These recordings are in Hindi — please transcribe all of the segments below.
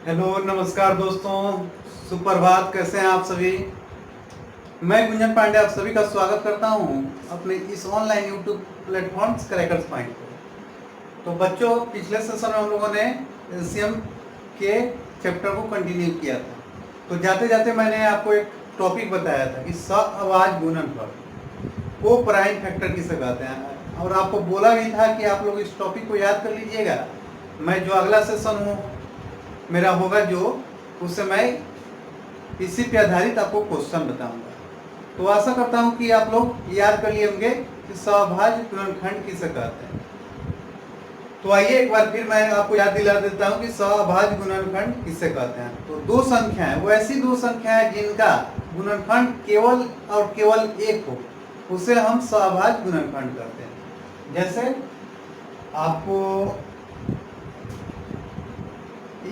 हेलो नमस्कार दोस्तों, सुप्रभात। कैसे हैं आप सभी। मैं गुंजन पांडे आप सभी का स्वागत करता हूं अपने इस online YouTube platform crackers point पर। तो बच्चों, पिछले सेशन में हम लोगों ने एलसीएम के चैप्टर को कंटिन्यू किया था। तो जाते जाते मैंने आपको एक टॉपिक बताया था कि सह-अभाज्य गुणनफल को प्राइम फैक्टर किसे कहते हैं, और आपको बोला भी था कि आप लोग इस टॉपिक को याद कर लीजिएगा। मैं जो अगला सेशन हूँ मेरा होगा जो, उससे मैं इसी पे आधारित आपको क्वेश्चन बताऊंगा। तो आशा करता हूं कि आप लोग याद कर लिए होंगे कि सहअभाज्य गुणनखंड किसे कहते हैं। तो आइए एक बार फिर मैं आपको याद दिला देता हूं कि सहअभाज्य गुणनखंड किसे कहते हैं। तो दो संख्याएं, वो ऐसी दो संख्याएं जिनका गुणनखंड केवल और केवल एक हो, उसे हम सहअभाज्य गुणनखंड कहते हैं। जैसे आपको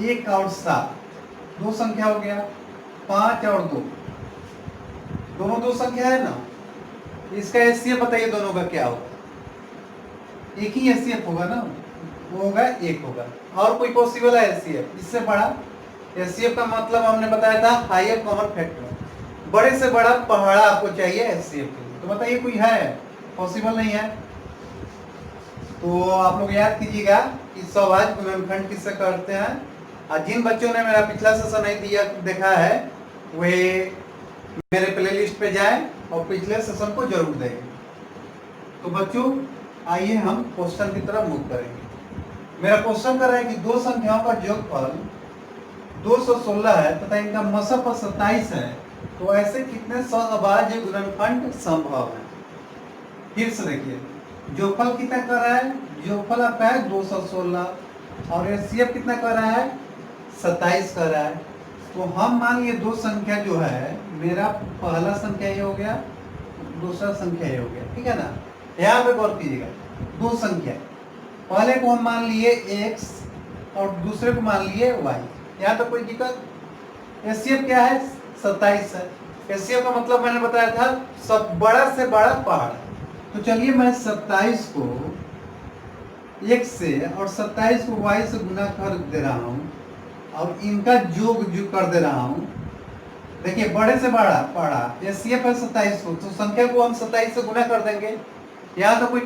1 और 7 दो संख्या हो गया, 5 और 2 दोनों दो संख्या है ना। इसका एचसीएफ बताइए, दोनों का क्या होगा। एक ही एचसीएफ होगा ना, वो होगा एक होगा। और कोई पॉसिबल है एचसीएफ इससे बड़ा? एचसीएफ का मतलब हमने बताया था हायर कॉमन फैक्टर, बड़े से बड़ा पहाड़ा आपको चाहिए एचसीएफ के लिए। तो बताइए कोई है? पॉसिबल नहीं है। तो आप लोग याद कीजिएगा कि सहअभाज्य गुणनखंड किससे कहते हैं। और जिन बच्चों ने मेरा पिछला सेशन नहीं दिया देखा है, वे मेरे प्लेलिस्ट पे जाएं और पिछले सेशन को जरूर देखें। तो बच्चों, आइए हम क्वेश्चन की तरफ मूव करेंगे। मेरा क्वेश्चन कर रहा है कि दो संख्याओं का योगफल 216 है तथा इनका मसफ 27 है, तो ऐसे कितने सहअभाज्य गुणनखंड संभव है। फिर से देखिए, योगफल कितना कर रहा है? योगफल आपका है 216 और एचसीएफ कितना कर रहा है? 27 कर रहा है। तो हम मान लिए दो संख्या जो है, मेरा पहला संख्या ये हो गया, दूसरा संख्या ये हो गया, ठीक है ना। यहाँ पे गौर कीजिएगा, दो संख्या, पहले को हम मान लिए x और दूसरे को मान लिए y। यहाँ तो कोई दिक्कत। एचसीएफ क्या है? 27 है। एचसीएफ का मतलब मैंने बताया था सब बड़ा से बड़ा पहाड़। तो चलिए मैं 27 को x से और 27 को y से गुना कर दे रहा हूँ और इनका योग जो कर दे रहा हूँ। देखिए, बड़े से बड़ा पढ़ा एचसीएफ है 27 को, तो संख्या को हम 27 से गुना कर देंगे। यहाँ तो कोई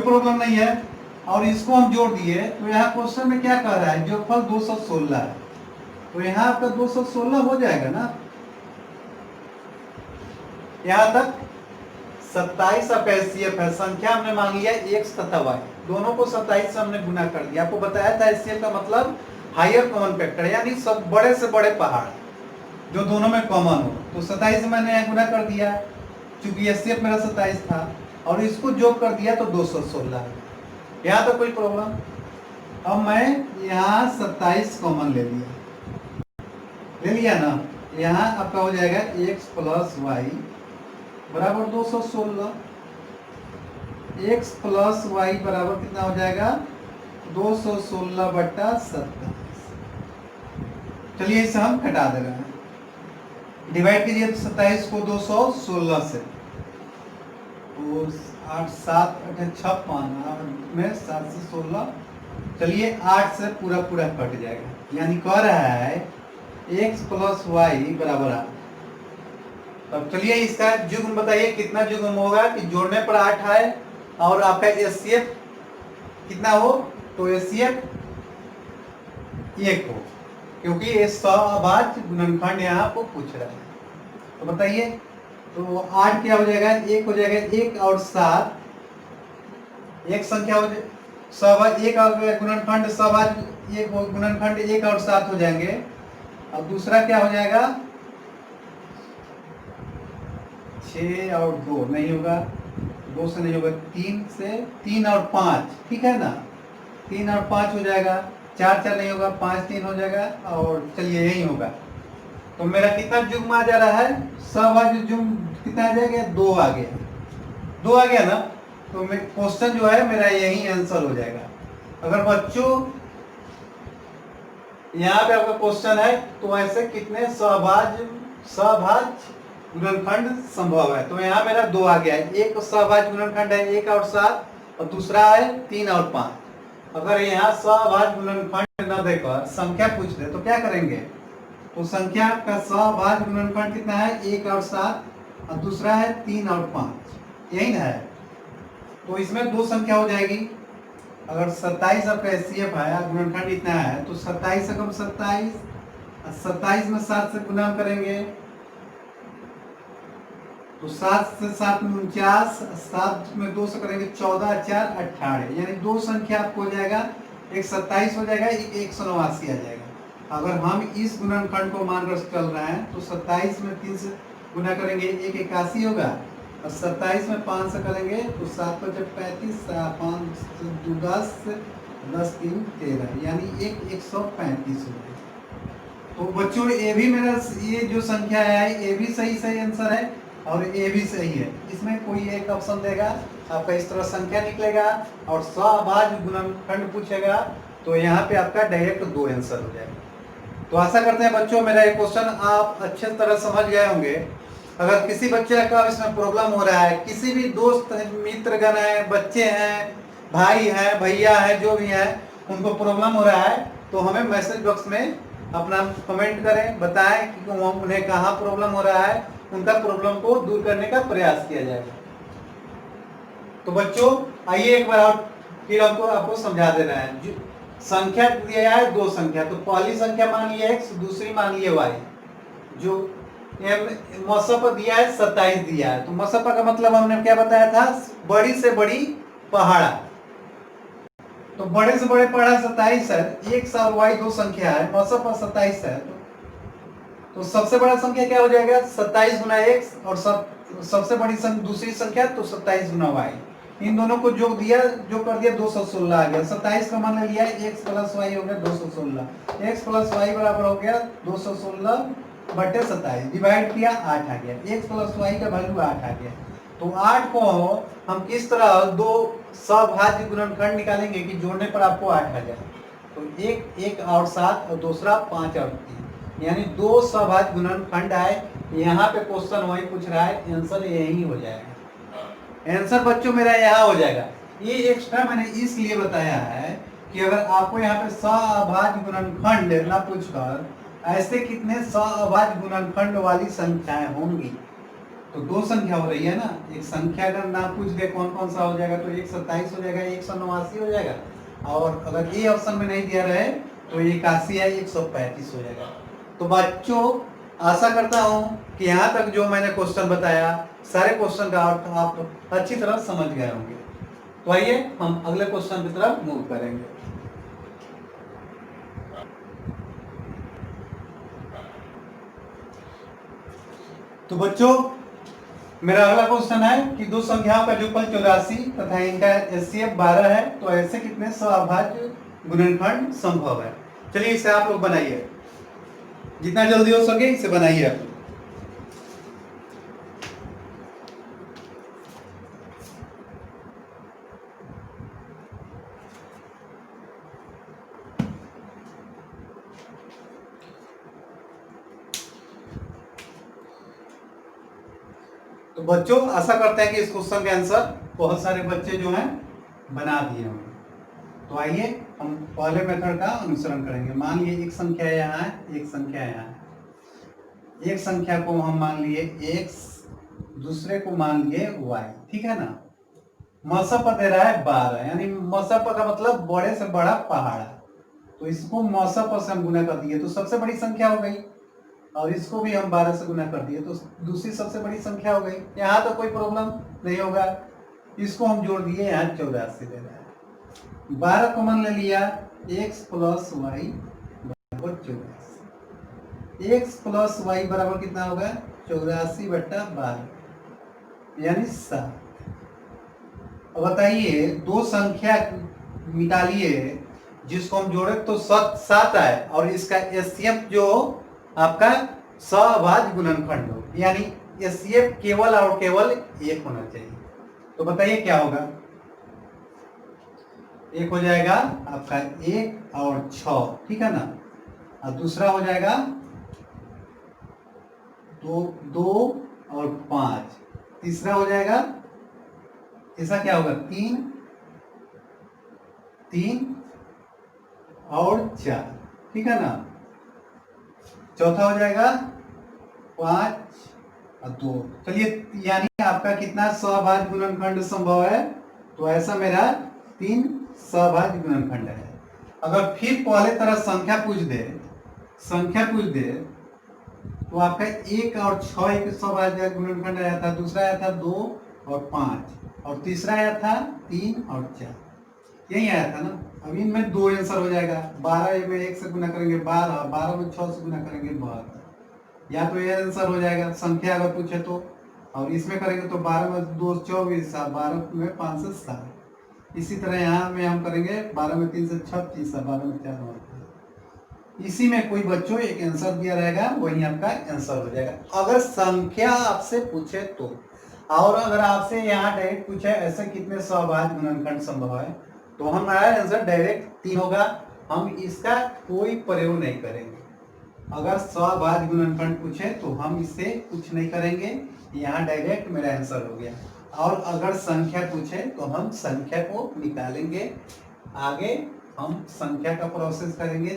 प्रॉब्लम नहीं है। और इसको हम जोड़ दिए, तो यहाँ क्वेश्चन में क्या कह रहा है? योगफल 216 है, तो यहाँ आपका 216 हो जाएगा ना। यहाँ तक 27 अब एचसीएफ है, संख्या हमने मान लिया x तथा y, दोनों को 27 से हमने गुना कर दिया। आपको बताया था एचसीएफ का मतलब हायर कॉमन फैक्टर, यानी सब बड़े से बड़े पहाड़ जो दोनों में कॉमन हो। तो 27 मैंने यहाँ गुना कर दिया, चूंकि एचसीएफ मेरा 27 था, और इसको जोड़ कर दिया तो 216। यहाँ तो कोई प्रॉब्लम। अब मैं यहाँ 27 कॉमन ले लिया ना। यहाँ आपका हो जाएगा x प्लस वाई बराबर 216। x प्लस वाई बराबर कितना हो जाएगा? 216 बटा 27। चलिए इसे हम घटा दे रहे हैं, डिवाइड कीजिए 27 को 216 से, तो 8 7 8 56 में 7 से 16, चलिए 8 से पूरा पूरा कट जाएगा। यानी कह रहा है x प्लस वाई बराबर 8। अब चलिए इसका युग्म बताइए, कितना युग्म होगा कि जोड़ने पर 8 आए और आपका एचसीएफ कितना हो? तो एचसीएफ 1 हो, क्योंकि ये सहअभाज्य गुणनखंड यहाँ आपको पूछ रहा है। तो बताइए, तो 8 क्या हो जाएगा? 1 हो जाएगा। 1 और 7 एक संख्या हो जाए, सहअभाज्य एक और गुणनखंड सहअभाज्य एक गुणनखंड 1 और 7 हो जाएंगे। अब दूसरा क्या हो जाएगा? 6 और 2 नहीं होगा, 2 से नहीं होगा, 3 से 3 और 5, ठीक है ना। 3 और 5 हो जाएगा, 4 4 नहीं होगा, 5 3 हो जाएगा, और चलिए यही होगा। तो मेरा कितना युग्म आ जा रहा है? सहअभाज्य युग्म कितना आ जाएगा? 2 आ गया। 2 आ गया ना, तो क्वेश्चन जो है मेरा यही आंसर हो जाएगा। अगर बच्चों यहाँ पे आपका क्वेश्चन है तो ऐसे कितने सहअभाज्य गुणनखंड संभव है, तो यहाँ मेरा 2 आ गया है। एक सहअभाज्य गुणनखंड है 1 और 7, और दूसरा है 3 और 5। अगर यहाँ सहभाज्य गुणनखंड न देकर संख्या पूछ दे तो क्या करेंगे? तो संख्या का सहभाज्य गुणनखंड कितना है? 1 और 7, और दूसरा है 3 और 5, यही ना है। तो इसमें दो संख्या हो जाएगी। अगर 27 आपका एचसीएफ है, गुणनखंड इतना है, तो 27 से कम 27, 27 में 7 से गुना करेंगे तो 7 से 7 में 49, 7 में 2 से करेंगे 14, 4 18, यानी दो संख्या आपको हो जाएगा, एक 27 हो जाएगा, एक 189 आ जाएगा। अगर हम इस गुणनखंड को मानकर चल रहे हैं तो 27 में 3 से गुना करेंगे 1 81 होगा, और 27 में 5 से करेंगे तो 7 5 35, 5 2 10, 10 3 13, यानी 135 हो जाएगा। तो बच्चों ये भी मेरा ये जो संख्या है ये भी सही आंसर है और ये भी सही है। इसमें कोई एक ऑप्शन देगा आपका, इस तरह संख्या निकलेगा और सहभाज्य गुणनखंड पूछेगा तो यहाँ पे आपका डायरेक्ट दो आंसर हो जाएगा। तो आशा करते हैं बच्चों मेरा ये क्वेश्चन आप अच्छे तरह समझ गए होंगे। अगर किसी बच्चे का इसमें प्रॉब्लम हो रहा है, किसी भी दोस्त मित्रगण है, बच्चे हैं, भाई है, भैया है, जो भी है, उनको प्रॉब्लम हो रहा है तो हमें मैसेज बॉक्स में अपना कमेंट करें, बताएं कि उन्हें कहाँ प्रॉब्लम हो रहा है, उनका प्रॉब्लम को दूर करने का प्रयास किया जाएगा। तो बच्चों आइए एक बार और फिर आपको समझा दे रहे हैं। संख्या दिया है दो संख्या, तो पहली संख्या मान लिया x, दूसरी मान लिया y। जो मसपा दिया है 27 दिया है, तो मसपा का मतलब हमने क्या बताया था? बड़ी से बड़ी पहाड़ा। तो बड़े से बड़े पहाड़ा 27 है, x और y दो संख्या है, मसपा 27 है, तो सबसे बड़ा संख्या क्या हो जाएगा? 27 गुना x, और सबसे बड़ी दूसरी संख्या तो 27 गुना y। इन दोनों को जो कर दिया 216 आ गया। 27 का मान लिया x प्लस y हो गया 216, x प्लस y बराबर हो गया 216 बटे 27, डिवाइड किया 8 आ गया, x प्लस y का वैल्यू 8 आ गया। तो 8 को हम किस तरह दो सहभाज्य गुणनखंड निकालेंगे कि जोड़ने पर आपको 8 आ जाए। तो एक और 7 और दूसरा 5 और 3, यानी दो सहभाज्य गुणनखंड आए। यहाँ पे क्वेश्चन वही पूछ रहा है, आंसर यही हो जाएगा। आंसर बच्चों मेरा यहाँ हो जाएगा। ये एक्स्ट्रा मैंने इसलिए बताया है कि अगर आपको यहाँ पे सहभाज्य गुणनखंड ना पूछकर ऐसे कितने सहभाज्य गुणनखंड वाली संख्याएं होंगी, तो दो संख्या हो रही है ना, एक संख्या अगर ना पूछ दे कौन कौन सा हो जाएगा तो 127 हो जाएगा, 189 हो जाएगा, और अगर ये ऑप्शन में नहीं दिया रहे तो 81 है, 135 हो जाएगा। तो बच्चों आशा करता हूं कि यहाँ तक जो मैंने क्वेश्चन बताया सारे क्वेश्चन का अर्थ आप अच्छी तरह समझ गए होंगे। तो आइए हम अगले क्वेश्चन की तरफ मूव करेंगे। तो बच्चों मेरा अगला क्वेश्चन है कि दो संख्याओं का जोगफल 84 तथा इनका एचसीएफ 12 है, तो ऐसे कितने सहभाज्य गुणनखंड संभव है? चलिए इसे आप लोग बनाइए, जितना जल्दी हो सके इसे बनाइए आप। तो बच्चों आशा करते हैं कि इस क्वेश्चन के आंसर बहुत सारे बच्चे जो हैं बना दिए होंगे। तो आइए हम पहले मेथड का अनुसरण करेंगे। मान लिए एक संख्या यहाँ है, एक संख्या यहाँ है। एक संख्या को हम मान लिए x, दूसरे को मान लिए y, ठीक है ना। मसपा दे रहा है 12, यानी मसपा का मतलब बड़े से बड़ा पहाड़, तो इसको मसपा से हम गुना कर दिए तो सबसे बड़ी संख्या हो गई, और इसको भी हम 12 से गुना कर दिए तो दूसरी सबसे बड़ी संख्या हो गई। यहाँ तो कोई प्रॉब्लम नहीं होगा, इसको हम जोड़ दिए, यहाँ 84 दे रहा है। 12 कॉमन ले लिया, x प्लस वाई बराबर 84। x प्लस वाई बराबर कितना होगा? 84 बट्टा 12, यानी 7। अब बताइए दो संख्या निकालिए जिसको हम जोड़े तो 7 आए, और इसका एचसीएफ जो आपका सहभाज्य गुणनखंड हो, यानी एचसीएफ केवल और केवल एक होना चाहिए। तो बताइए क्या होगा? एक हो जाएगा आपका 1 और 6, ठीक है ना, और दूसरा हो जाएगा 2 और 5, तीसरा हो जाएगा, तीसरा क्या होगा? 3 और 4, ठीक है ना। चौथा हो जाएगा 5 और 2। चलिए, यानी आपका कितना सहभाज्य गुणनखंड संभव है? तो ऐसा मेरा 3 सहभाज्य गुणनखंड है। अगर फिर पहले तरह संख्या पूछ दे तो आपका 1 और 6 एक सहभाज्य गुणनखंड आया था, दूसरा आया था 2 और 5, और तीसरा आया था 3 और 4, यही आया था ना। अब इनमें 2 आंसर हो जाएगा। 12 में 1 से गुना करेंगे 12, 12 में 6 से गुना करेंगे 72, या तो ये आंसर हो जाएगा संख्या अगर पूछे तो। और इसमें करेंगे तो 12 में 2 24, 12 में 5 से 7। इसी तरह यहाँ में हम करेंगे 12 में 3 से 36, 12 में 4 और 5। इसी में कोई बच्चों एक आंसर दिया रहेगा, वही आपका आंसर हो जाएगा अगर संख्या आपसे पूछे तो। और अगर आपसे यहाँ डायरेक्ट पूछे ऐसे कितने सहभाज्य गुणनखंड संभव है, तो हमारा आंसर डायरेक्ट 3 होगा। हम इसका कोई प्रयोग नहीं करेंगे। अगर सहभाज्य गुणनखंड पूछे तो हम इससे कुछ नहीं करेंगे, यहाँ डायरेक्ट मेरा आंसर हो गया। और अगर संख्या पूछे तो हम संख्या को निकालेंगे। आगे हम संख्या का प्रोसेस करेंगे।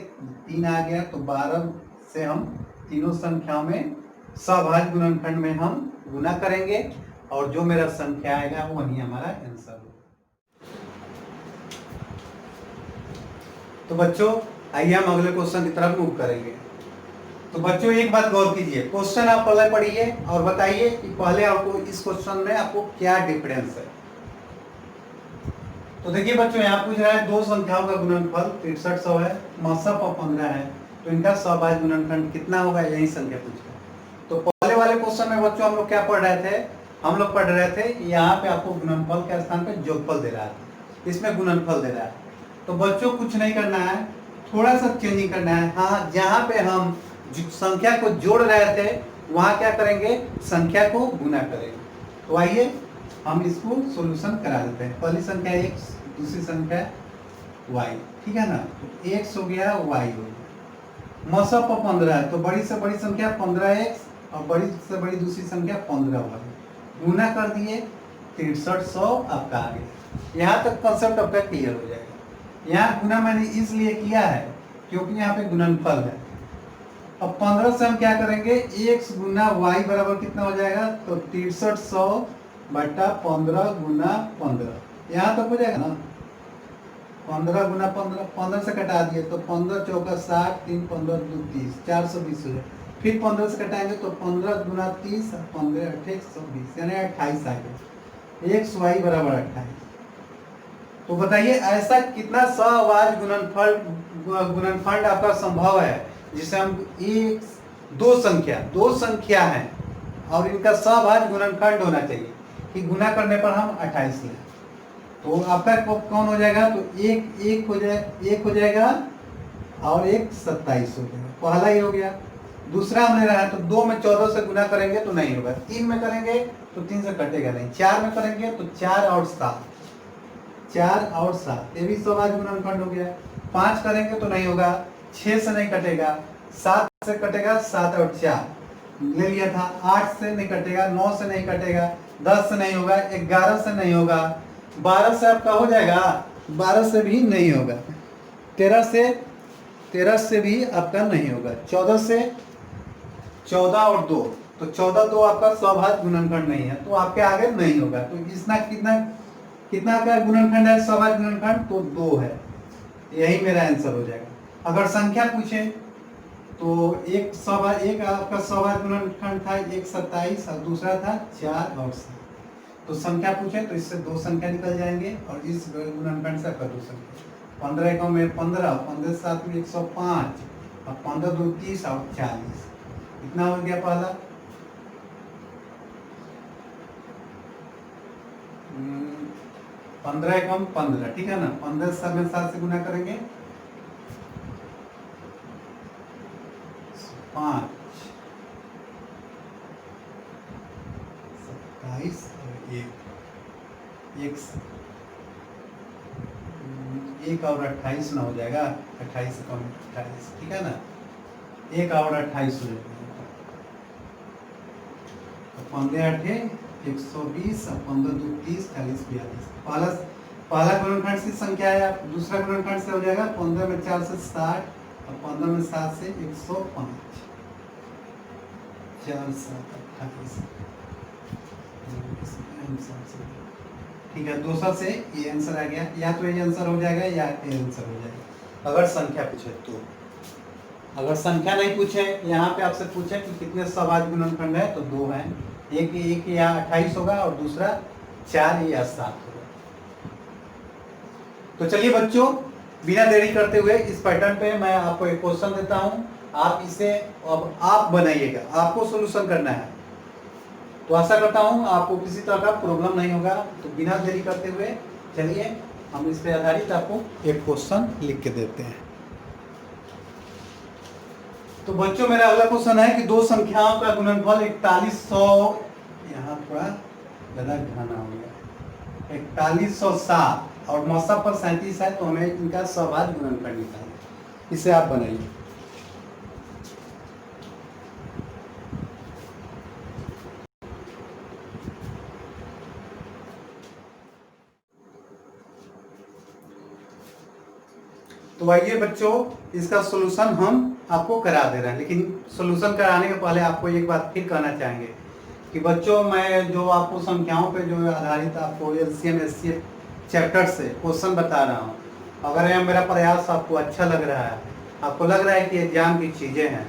3 आ गया तो 12 से हम तीनों संख्याओं में सहभाज्य गुणनखंड में हम गुना करेंगे, और जो मेरा संख्या आएगा वही हमारा आंसर होगा। तो बच्चों आइए हम अगले क्वेश्चन की तरफ मूव करेंगे। तो बच्चों एक बात गौर कीजिए, क्वेश्चन आप पहले पढ़िए और बताइए कि पहले आपको इस क्वेश्चन में आपको क्या डिफरेंस है। तो देखिए बच्चों, यहाँ पूछ रहा है 2 संख्याओं का गुणनफल 6300 है, मसप और 15 है, तो इनका सहभाज्य गुणनखंड कितना होगा, यही संख्या पूछ रहा है। तो पहले वाले क्वेश्चन में बच्चों हम लोग क्या पढ़ रहे थे? हम लोग पढ़ रहे थे यहाँ पे आपको गुणनफल के स्थान पे जोगफल दे रहा है, इसमें गुणनफल दे रहा है। तो बच्चों कुछ नहीं करना है, थोड़ा सा चेंजिंग करना है। हाँ, जहाँ पे हम संख्या को जोड़ रहे थे वहां क्या करेंगे, संख्या को गुना करेंगे। तो आइए हम इसको सॉल्यूशन करा देते हैं। पहली संख्या x, दूसरी संख्या y, ठीक है ना। तो x हो गया, y हो गया। मसप 15 है, तो बड़ी से बड़ी संख्या 15x और बड़ी से बड़ी दूसरी संख्या 15y, गुना कर दिए 6300 आपका आ गया। यहाँ तक कंसेप्ट आपका क्लियर हो जाएगा। यहाँ गुना मैंने इसलिए किया है क्योंकि यहाँ पे गुणनफल है। अब 15 से हम क्या करेंगे, x गुना y बराबर कितना हो जाएगा, तो 6300 बटा 15 गुना 15, यहाँ तक हो जाएगा ना। 15 गुना 15, 15 से कटा दिए तो 15 चौका 60, 3 15 2 30, 420 हो जाए। फिर 15 से कटाएंगे तो 15 गुना 30, 15 120, यानी 28 आ गया। x y बराबर 28। तो बताइए ऐसा कितना सहभाज्य गुणनखंड आपका संभव है जिसे हम दो संख्या है और इनका सहभाज्य गुणनखंड होना चाहिए कि गुना करने पर हम 28 लें। तो आपका कौन हो जाएगा, तो एक हो जाएगा और एक 27 हो जाएगा। पहला ही हो गया। दूसरा हम ले रहे हैं तो 2 में 14 से गुना करेंगे तो नहीं होगा, 3 में करेंगे तो 3 से कटेगा नहीं, 4 में करेंगे तो 4 और 7, 4 और 7 ये भी सहभाज्य गुणनखंड हो गया। 5 करेंगे तो नहीं होगा, 6 से नहीं कटेगा, 7 से कटेगा, 7 और 4 ले लिया था, 8 से नहीं कटेगा, 9 से नहीं कटेगा, 10 से नहीं होगा, 11 से नहीं होगा, 12 से आपका हो जाएगा, 12 से भी नहीं होगा, 13 से भी आपका नहीं होगा, 14 से 14 और 2, तो 14 तो आपका सहभाज्य गुणनखंड नहीं है, तो आपके आगे नहीं होगा। तो इसना कितना का गुणनखंड है सहभाज्य गुणनखंड, तो 2 है, यही मेरा आंसर हो जाएगा। अगर संख्या पूछे तो एक आपका सहभाज्य गुणनखंड था, एक 27 और दूसरा था 4 और 7। तो संख्या पूछे तो इससे 2 संख्या निकल जाएंगे और इस गुणनखंड से आपका 2 संख्या, 15 एकम में 15, 15 7 में 105 और 15 2 30 और 40, इतना हो गया पहला। 15 एकम 15, ठीक है ना। 15 में 7 से गुना करेंगे 5, 27 और 1 और 28 ना हो जाएगा, 28 से कम 28, ठीक है ना। 1 और 28 हो जाएगा, 15 8 120 और 15 2 30 40 42। पहला गुणनखंड से संख्या है, दूसरा गुणनखंड से हो जाएगा 15 में 4 से 60 और 15 में 7 से 105, 4 7 28। ठीक है, 200 से ये आंसर आ गया, या तो ये आंसर हो जाएगा या ये आंसर हो जाएगा अगर संख्या पूछे तो। अगर संख्या नहीं पूछे, यहाँ पे आपसे पूछे कि कितने सवाज गुणनखंड है तो 2 है, एक या 28 होगा और दूसरा 4 या 7 होगा। तो चलिए बच्चों, बिना देरी करते हुए इस पैटर्न पे मैं आपको एक क्वेश्चन देता हूं, आप इसे अब आप बनाइएगा, आपको सॉल्यूशन करना है। तो आशा करता हूं आपको किसी तरह का प्रॉब्लम नहीं होगा। तो बिना देरी करते हुए चलिए हम इस पे आधारित आपको एक क्वेश्चन लिख के देते हैं। तो बच्चों, मेरा अगला क्वेश्चन है कि दो संख्याओं का गुणनफल 4100, यहाँ थोड़ा ज्यादा घना हो गया, 4107 और मौसा पर 37 है, तो हमें इनका सहभाज्य गुणनफल निकालना। इसे आप बनाइए। तो आइए बच्चों, इसका सॉल्यूशन हम आपको करा दे रहे हैं, लेकिन सॉल्यूशन कराने के पहले आपको एक बात फिर कहना चाहेंगे कि बच्चों, मैं जो आपको संख्याओं पे जो आधारित आपको एलसीएम एचसीएफ चैप्टर से क्वेश्चन बता रहा हूँ, अगर यह मेरा प्रयास आपको अच्छा लग रहा है, आपको लग रहा है कि एग्जाम की चीज़ें हैं,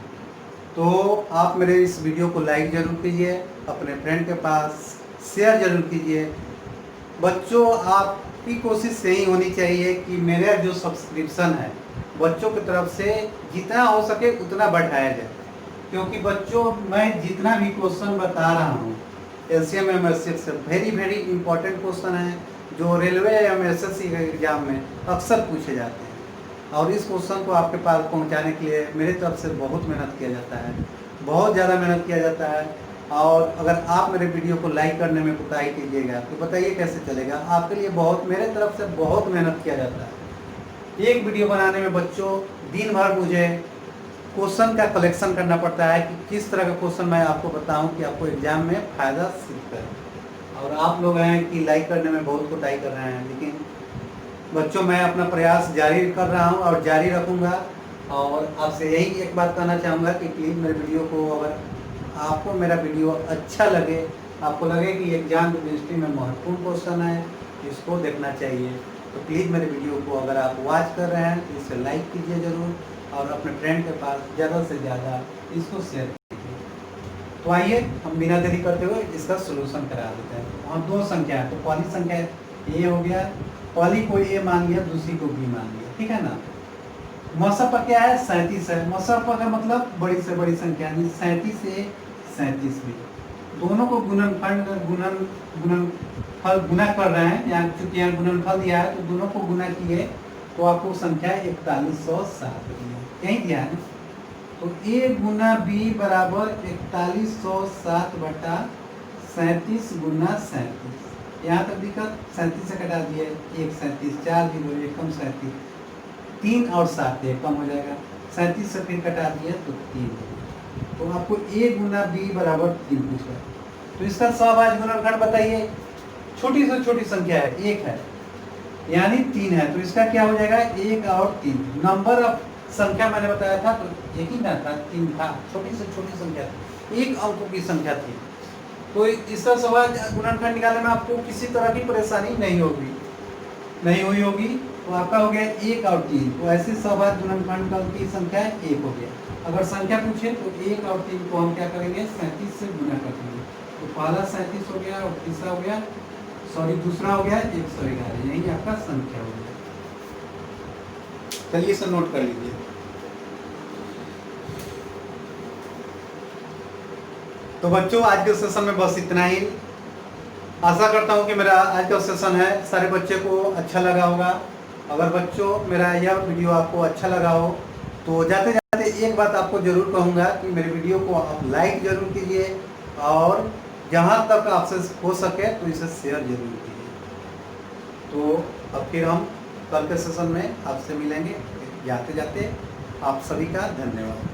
तो आप मेरे इस वीडियो को लाइक जरूर कीजिए, अपने फ्रेंड के पास शेयर जरूर कीजिए। बच्चों, आपकी कोशिश यही होनी चाहिए कि मेरा जो सब्सक्रिप्शन है बच्चों की तरफ से जितना हो सके उतना बढ़ाया जाए, क्योंकि बच्चों मैं जितना भी क्वेश्चन बता रहा हूँ एलसीएम एमएससी से वेरी इंपॉर्टेंट क्वेश्चन है, जो रेलवे या एसएससी के एग्जाम में अक्सर पूछे जाते हैं, और इस क्वेश्चन को आपके पास पहुंचाने के लिए मेरी तरफ से बहुत मेहनत किया जाता है, बहुत ज़्यादा मेहनत किया जाता है। और अगर आप मेरे वीडियो को लाइक करने में कोताही कीजिएगा तो बताइए कैसे चलेगा। आपके लिए बहुत, मेरे तरफ से बहुत मेहनत किया जाता है। एक वीडियो बनाने में बच्चों दिन भर मुझे क्वेश्चन का कलेक्शन करना पड़ता है कि किस तरह का क्वेश्चन मैं आपको बताऊं कि आपको एग्जाम में फ़ायदा सिद्ध करे। और आप लोग हैं कि लाइक करने में बहुत कोताही कर रहे हैं, लेकिन बच्चों मैं अपना प्रयास जारी कर रहा हूं और जारी रखूंगा। और आपसे यही एक बात कहना चाहूँगा कि प्लीज़ मेरे वीडियो को, अगर आपको मेरा वीडियो अच्छा लगे, आपको लगे कि एग्जाम की दृष्टि में महत्वपूर्ण क्वेश्चन है, इसको देखना चाहिए, तो प्लीज़ मेरे वीडियो को अगर आप वॉच कर रहे हैं तो इसे लाइक कीजिए ज़रूर, और अपने फ्रेंड के पास ज़्यादा से ज़्यादा इसको शेयर कीजिए। तो आइए हम बिना देरी करते हुए इसका सोल्यूशन करा देते हैं। और दो संख्या है, तो पहली संख्या ए हो गया, पहली को ए मान लिया, दूसरी को बी मान लिया, ठीक है ना। मौसा पर क्या है, 37 है। मौसा पर का मतलब बड़ी से बड़ी संख्या, 37 से 37 भी, दोनों को गुणनफल गुना कर रहे हैं। यहाँ चूंकि यहाँ गुणनफल दिया है तो दोनों को गुना किए तो आपको संख्या 4107 यही दिया है। तो ए गुना बी बराबर 4107 बटा 37 गुना 37। यहाँ तक दिक्कत, 37 से कटा दिए, 1 37, 4 जीरो 1 कम 37, 3 और 7 1 कम हो जाएगा, 37 से फिर कटा दिए तो 3। तो आपको ए गुना बी बराबर 3 पूछा। तो इसका सहभाज्य गुणनखंड बताइए। छोटी से छोटी संख्या है, 1 है, यानी 3 है, तो इसका क्या हो जाएगा, 1 और 3। नंबर ऑफ संख्या मैंने बताया था तो एक ही ना था, 3 था, छोटी से छोटी संख्या थी, 1 अंकों की संख्या थी। तो इसका सहभाज्य गुणनखंड निकालने में आपको किसी तरह की परेशानी नहीं हुई होगी। तो आपका हो गया 1 और 3, तो ऐसे सहभाज्य गुणनखंड की संख्या 1 हो गया। अगर संख्या पूछे तो 1 और 3 को हम क्या करेंगे, 37 से गुना कर देंगे। तो पहला 37 हो गया और तीसरा हो गया, सॉरी दूसरा हो गया 111, यही आपका संख्या हो गया। चलिए इसे नोट कर लीजिए। तो बच्चों आज के सेशन में बस इतना ही। आशा करता हूँ कि मेरा आज का सेशन है सारे बच्चे को अच्छा लगा होगा। अगर बच्चों मेरा यह वीडियो आपको अच्छा लगा हो तो जाते जाते एक बात आपको जरूर कहूँगा कि मेरे वीडियो को आप लाइक जरूर कीजिए, और जहाँ तक आपसे हो सके तो इसे शेयर जरूर कीजिए। तो अब फिर हम कल के सेशन में आपसे मिलेंगे। जाते जाते आप सभी का धन्यवाद।